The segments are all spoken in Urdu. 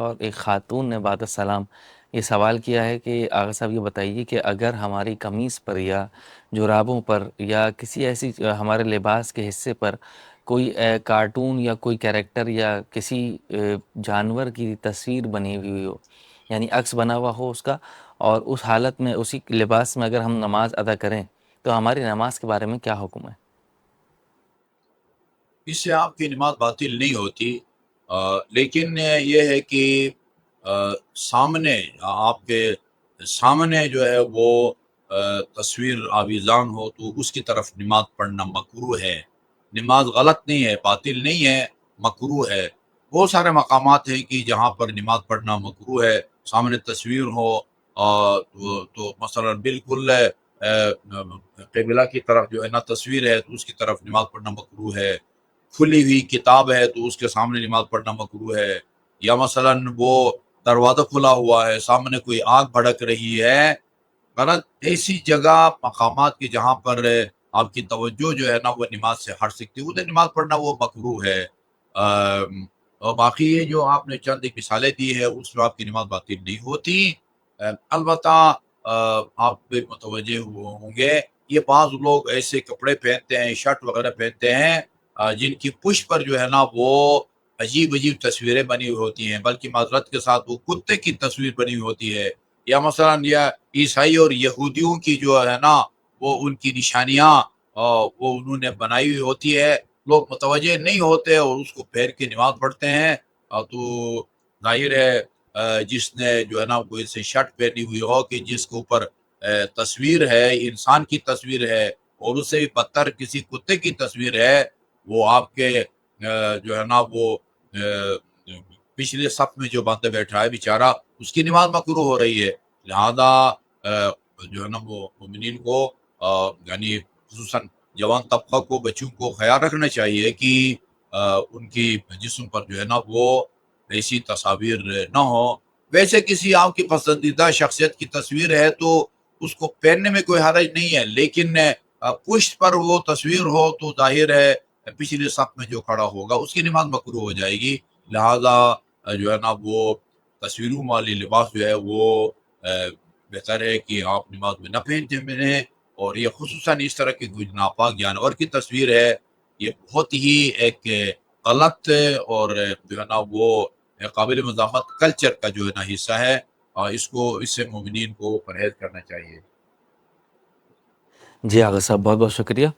اور ایک خاتون نے بعد السلام یہ سوال کیا ہے کہ آغا صاحب یہ بتائیے کہ اگر ہماری قمیص پر یا جرابوں پر یا کسی ایسی ہمارے لباس کے حصے پر کوئی کارٹون یا کوئی کیریکٹر یا کسی جانور کی تصویر بنی ہوئی ہو، یعنی عکس بنا ہوا ہو اس کا، اور اس حالت میں اسی لباس میں اگر ہم نماز ادا کریں تو ہماری نماز کے بارے میں کیا حکم ہے؟ اس سے آپ کی نماز باطل نہیں ہوتی، لیکن یہ ہے کہ سامنے آپ کے سامنے جو ہے وہ تصویر آویزان ہو تو اس کی طرف نماز پڑھنا مکروہ ہے۔ نماز غلط نہیں ہے، باطل نہیں ہے، مکروہ ہے۔ بہت سارے مقامات ہیں کہ جہاں پر نماز پڑھنا مکروہ ہے، سامنے تصویر ہو تو مثلا بالکل قبلہ کی طرف جو ہے نا تصویر ہے تو اس کی طرف نماز پڑھنا مکروہ ہے۔ کھلی ہوئی کتاب ہے تو اس کے سامنے نماز پڑھنا مکروہ ہے، یا مثلا وہ دروازہ کھلا ہوا ہے، سامنے کوئی آگ بھڑک رہی ہے، غلط ایسی جگہ مقامات کی جہاں پر آپ کی توجہ جو ہے نا وہ نماز سے ہٹ سکتی ہے، ادھر نماز پڑھنا وہ مکروہ ہے۔ اور باقی یہ جو آپ نے چند ایک مثالیں دی ہے اس میں آپ کی نماز باطل نہیں ہوتی۔ البتہ آپ بھی متوجہ ہوں گے، یہ بعض لوگ ایسے کپڑے پہنتے ہیں، شرٹ وغیرہ پہنتے ہیں جن کی پشت پر جو ہے نا وہ عجیب عجیب تصویریں بنی ہوئی ہوتی ہیں، بلکہ معذرت کے ساتھ وہ کتے کی تصویر بنی ہوئی ہوتی ہے، یا مثلا یا عیسائی اور یہودیوں کی جو ہے نا وہ ان کی نشانیاں وہ انہوں نے بنائی ہوئی ہوتی ہے، لوگ متوجہ نہیں ہوتے اور اس کو پھیر کے نماز پڑھتے ہیں۔ تو ظاہر ہے جس نے جو ہے نا کوئی سے شرٹ پہنی ہوئی ہو کہ جس کے اوپر تصویر ہے، انسان کی تصویر ہے، اور اس سے بھی بدتر کسی کتے کی تصویر ہے، وہ آپ کے جو ہے نا وہ پچھلے صف میں جو بندہ بیٹھا ہے بیچارہ، اس کی نماز مکروہ ہو رہی ہے۔ لہذا جو ہے نا وہ مومنین کو یعنی خصوصاً جوان طبقہ کو، بچوں کو خیال رکھنا چاہیے کہ ان کی جسم پر جو ہے نا وہ ایسی تصاویر نہ ہو۔ ویسے کسی آپ کی پسندیدہ شخصیت کی تصویر ہے تو اس کو پہننے میں کوئی حرج نہیں ہے، لیکن پشت پر وہ تصویر ہو تو ظاہر ہے پچھلے صف میں جو کھڑا ہوگا اس کی نماز مکروہ ہو جائے گی۔ لہذا جو ہے نا وہ تصویروں والی لباس جو ہے وہ بہتر ہے کہ آپ نماز میں نہ پہنتے ہیں، اور یہ خصوصاً اس طرح کی کوئی ناپاک جانور کی تصویر ہے، یہ بہت ہی ایک غلط اور جو ہے نا وہ قابل مذمت کلچر کا جو ہے نا حصہ ہے، اور اس سے مومنین کو پرہیز کرنا چاہیے۔ جی آغا صاحب، بہت بہت شکریہ۔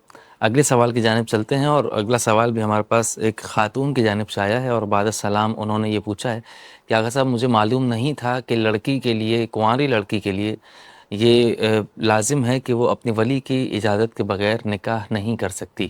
اگلے سوال کی جانب چلتے ہیں، اور اگلا سوال بھی ہمارے پاس ایک خاتون کی جانب سے آیا ہے، اور بعد السلام انہوں نے یہ پوچھا ہے کہ آغا صاحب مجھے معلوم نہیں تھا کہ لڑکی کے لیے، کنواری لڑکی کے لیے یہ لازم ہے کہ وہ اپنی ولی کی اجازت کے بغیر نکاح نہیں کر سکتی،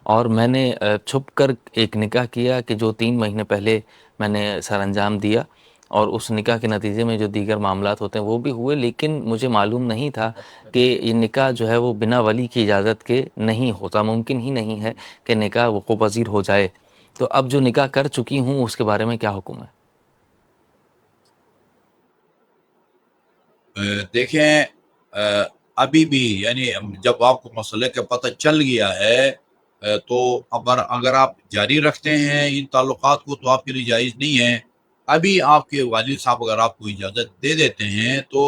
اور میں نے چھپ کر ایک نکاح کیا کہ جو 3 مہینے پہلے میں نے سر انجام دیا، اور اس نکاح کے نتیجے میں جو دیگر معاملات ہوتے ہیں وہ بھی ہوئے، لیکن مجھے معلوم نہیں تھا کہ یہ نکاح جو ہے وہ بنا ولی کی اجازت کے نہیں ہوتا، ممکن ہی نہیں ہے کہ نکاح وقوع پذیر ہو جائے۔ تو اب جو نکاح کر چکی ہوں اس کے بارے میں کیا حکم ہے؟ دیکھیں ابھی بھی یعنی جب آپ کو مسئلے کا پتہ چل گیا ہے تو اگر آپ جاری رکھتے ہیں ان تعلقات کو تو آپ کے لیے جائز نہیں ہے۔ ابھی آپ کے والد صاحب اگر آپ کو اجازت دے دیتے ہیں تو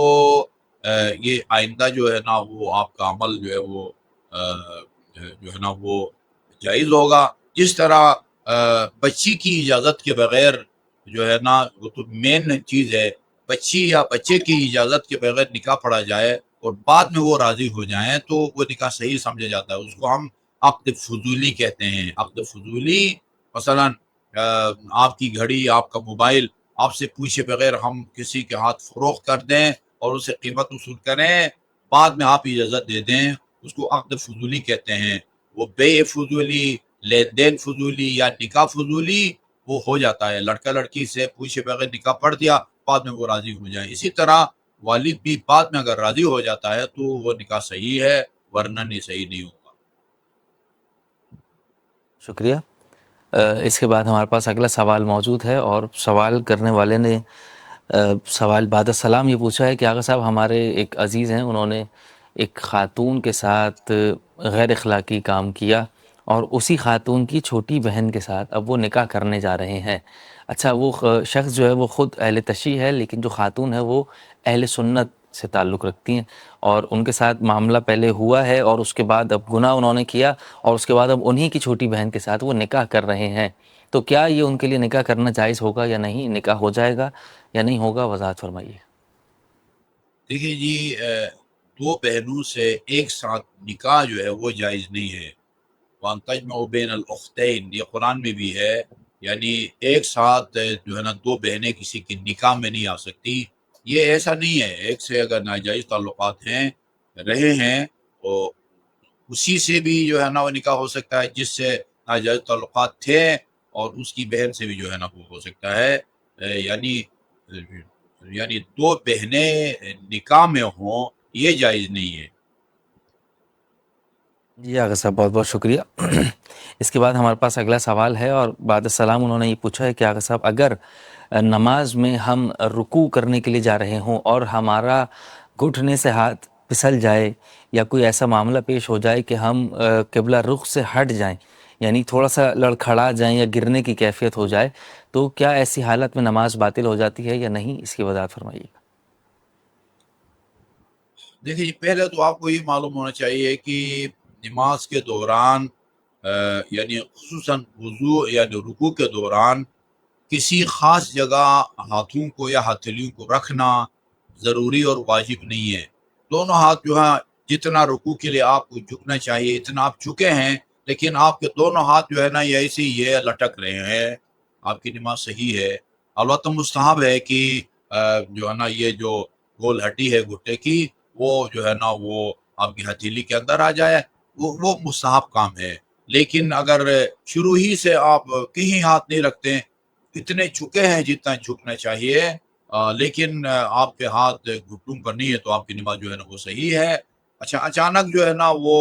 یہ آئندہ جو ہے نا وہ آپ کا عمل جو ہے وہ جو ہے نا وہ جائز ہوگا۔ جس طرح بچی کی اجازت کے بغیر جو ہے نا وہ تو مین چیز ہے، بچی یا بچے کی اجازت کے بغیر نکاح پڑھا جائے اور بعد میں وہ راضی ہو جائیں تو وہ نکاح صحیح سمجھا جاتا ہے، اس کو ہم عقد فضولی کہتے ہیں۔ عقد فضولی مثلا آپ کی گھڑی، آپ کا موبائل آپ سے پوچھے بغیر ہم کسی کے ہاتھ فروخت کر دیں اور اسے قیمت وصول کریں، بعد میں آپ اجازت دے دیں، اس کو عقد فضولی کہتے ہیں۔ وہ بے فضولی، لین دین فضولی یا نکاح فضولی وہ ہو جاتا ہے، لڑکا لڑکی سے پوچھے بغیر نکاح پڑھ دیا، بعد میں وہ راضی ہو جائے۔ اسی طرح والد بھی بعد میں اگر راضی ہو جاتا ہے تو وہ نکاح صحیح ہے، ورنہ نہیں صحیح نہیں ہوگا۔ شکریہ۔ اس کے بعد ہمارے پاس اگلا سوال موجود ہے، اور سوال کرنے والے نے سوال بعد السلام یہ پوچھا ہے کہ آغا صاحب ہمارے ایک عزیز ہیں، انہوں نے ایک خاتون کے ساتھ غیر اخلاقی کام کیا، اور اسی خاتون کی چھوٹی بہن کے ساتھ اب وہ نکاح کرنے جا رہے ہیں۔ اچھا وہ شخص جو ہے وہ خود اہل تشیع ہے، لیکن جو خاتون ہے وہ اہل سنت سے تعلق رکھتی ہیں، اور ان کے ساتھ معاملہ پہلے ہوا ہے اور اس کے بعد اب گناہ انہوں نے کیا، اور اس کے بعد اب انہی کی چھوٹی بہن کے ساتھ وہ نکاح کر رہے ہیں، تو کیا یہ ان کے لیے نکاح کرنا جائز ہوگا یا نہیں؟ نکاح ہو جائے گا یا نہیں ہوگا؟ وضاحت فرمائیے۔ دیکھیے جی، دو بہنوں سے ایک ساتھ نکاح جو ہے وہ جائز نہیں ہے۔ وَأَن تَجْمَعُوا بَيْنَ الْأُخْتَيْنِ، یہ قرآن میں بھی ہے، یعنی ایک ساتھ جو ہے نا دو بہنیں کسی کے نکاح میں نہیں آ سکتی۔ یہ ایسا نہیں ہے، ایک سے اگر ناجائز تعلقات ہیں رہے ہیں تو اسی سے بھی جو ہے نا وہ نکاح ہو سکتا ہے جس سے ناجائز تعلقات تھے، اور اس کی بہن سے بھی جو ہے نا وہ ہو سکتا ہے۔ یعنی یعنی دو بہنیں نکاح میں ہوں یہ جائز نہیں ہے۔ جی آغا صاحب بہت بہت شکریہ۔ اس کے بعد ہمارے پاس اگلا سوال ہے، اور بعد السلام انہوں نے یہ پوچھا ہے کہ آغا صاحب اگر نماز میں ہم رکوع کرنے کے لیے جا رہے ہوں اور ہمارا گھٹنے سے ہاتھ پھسل جائے یا کوئی ایسا معاملہ پیش ہو جائے کہ ہم قبلہ رخ سے ہٹ جائیں، یعنی تھوڑا سا لڑکھڑا جائیں یا گرنے کی کیفیت ہو جائے، تو کیا ایسی حالت میں نماز باطل ہو جاتی ہے یا نہیں؟ اس کی وضاحت فرمائیے۔ دیکھیے پہلے تو آپ کو یہ معلوم ہونا چاہیے کہ نماز کے دوران یعنی خصوصاً وضو یعنی رکوع کے دوران کسی خاص جگہ ہاتھوں کو یا ہتھیلیوں کو رکھنا ضروری اور واجب نہیں ہے۔ دونوں ہاتھ جو ہے جتنا رکوع کے لیے آپ کو جھکنا چاہیے اتنا آپ جھکے ہیں، لیکن آپ کے دونوں ہاتھ جو ہے نا یہ ایسے یہ لٹک رہے ہیں، آپ کی نماز صحیح ہے۔ البتہ مستحب ہے کہ جو ہے نا یہ جو گول ہڈی ہے گھٹے کی وہ جو ہے نا وہ آپ کی ہتھیلی کے اندر آ جائے، وہ مستحب کام ہے۔ لیکن اگر شروع ہی سے آپ کہیں ہاتھ نہیں رکھتے، اتنے جھکے ہیں جتنا جھکنا چاہیے، لیکن آپ کے ہاتھ گھٹنوں پر نہیں ہے، تو آپ کی نماز جو ہے نا وہ صحیح ہے۔ اچھا اچانک جو ہے نا وہ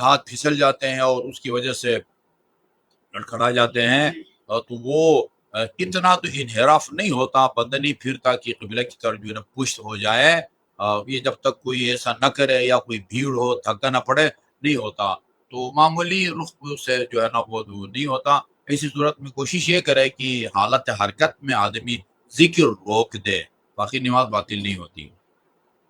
ہاتھ پھسل جاتے ہیں اور اس کی وجہ سے لڑکھڑا جاتے ہیں، تو وہ اتنا تو انحراف نہیں ہوتا، بندہ نہیں پھرتا کہ قبلہ کی طرف جو ہے نا پشت ہو جائے۔ یہ جب تک کوئی ایسا نہ کرے یا کوئی بھیڑ ہو تھکا نہ پڑے نہیں ہوتا، تو معمولی رخ سے جو ہے نا وہ نہیں ہوتا۔ ایسی صورت میں کوشش یہ کرے کہ حالت حرکت میں آدمی ذکر روک دے، باقی نماز باطل نہیں ہوتی۔